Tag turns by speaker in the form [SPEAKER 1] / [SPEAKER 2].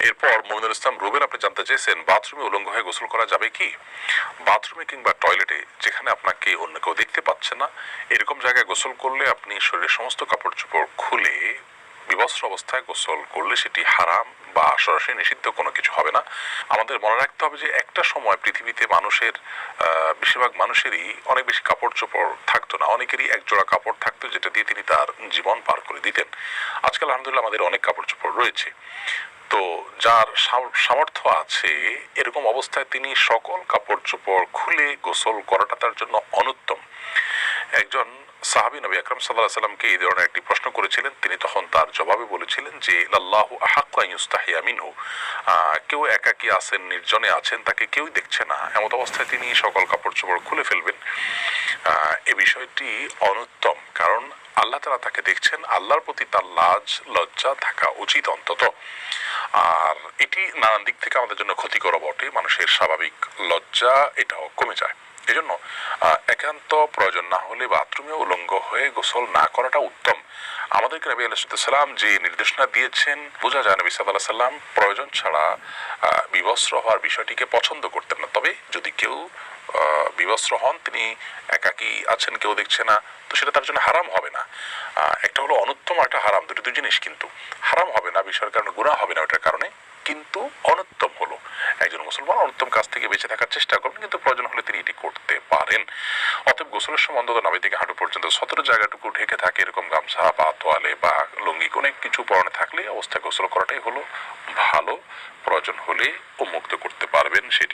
[SPEAKER 1] এরপর মমিনুল ইসলাম রুবেল আপনি জানতে চেয়েছেন বাথরুমে উলঙ্গ হয়ে গোসল করা যাবে কি? বাথরুমে কিংবা টয়লেটে যেখানে আপনাকে অন্য কেউ দেখতে পাচ্ছে না এরকম জায়গায় গোসল করলে আপনি শরীরের সমস্ত কাপড় চোপড় খুলে বিবস্ত্র অবস্থায় গোসল করলে সেটি হারাম বা সরাসরি নিষিদ্ধ কোনো কিছু হবে না। আমাদের মনে রাখতে হবে যে একটা সময় পৃথিবীতে মানুষের বেশিরভাগ মানুষেরই অনেক বেশি কাপড় চোপড় থাকতো না, অনেকেরই এক জোড়া কাপড় থাকতো যেটা দিয়ে তিনি তার জীবন পার করে দিতেন। আজকাল আলহামদুলিল্লাহ আমাদের অনেক কাপড় চোপড় রয়েছে। তো যার সামর্থ্য আছে এরকম অবস্থায় তিনি সকল কাপড় চোপড় খুলে গোসল করাটা তার জন্য অনুত্তম। একজন সাহাবী নবী আকরাম সাল্লাল্লাহু আলাইহি সাল্লামকে এই ধরনের একটি প্রশ্ন করেছিলেন, তিনি তখন তার জবাবে বলেছিলেন যে লাল্লাহু আহাক্কু আন ইউস্তাহিয়া মিনহু, কেউ একাকী আছেন, নির্জনে আছেন, তাকে কেউই দেখছে না, এমত অবস্থায় তিনি সকল কাপড় চোপড় খুলে ফেলবেন। এ বিষয়টি অনুত্তম, কারণ আল্লাহ তাআলা তাকে দেখছেন, আল্লাহর প্রতি তার লাজ লজ্জা থাকা উচিত অন্তত। আর এটি নানান দিক থেকে আমাদের জন্য ক্ষতিকর বটে, মানুষের স্বাভাবিক লজ্জা এটাও কমে যায়। এজন্য একান্ত প্রয়োজন না হলে বাথরুমে উলঙ্গ হয়ে গোসল না করাটা উত্তম। আমাদেরকে নবী আলাইহিস সালাম যে নির্দেশনা দিয়েছেন, বোঝা যায় নবী সাল্লাল্লাহু আলাইহি সাল্লাম প্রয়োজন ছাড়া বিবস্ত্র হওয়ার বিষয়টিকে পছন্দ করতেন না। তবে যদি কেউ বিবস্ত্র হন, তিনি একাকী আছেন, কেউ দেখছে না, তো সেটা তার জন্য হারাম হবে না। একটা হলো অনুত্তম, একটা হারাম, দুই জিনিস। কিন্তু হারাম হবে না বিষয়ের কারণে, গুনাহ হবে না ওটার কারণে, কিন্তু অনুত্তম হলো একজন মুসলমান অনুত্তম কাজ থেকে বেঁচে থাকার চেষ্টা করবেন, কিন্তু প্রয়োজন হলে তিনি এটি করতে পারেন। অতএব গোসলের সময় অন্তত নাভি থেকে হাঁটু পর্যন্ত সতেরো জায়গাটুকু ঢেকে থাকে এরকম গামছা বা তোয়ালে বা লুঙ্গি কোনো কিছু পরনে থাকলে অবস্থায় গোসল করাটাই হলো ভালো। প্রয়োজন হলে উন্মুক্ত করতে পারবেন সেটি।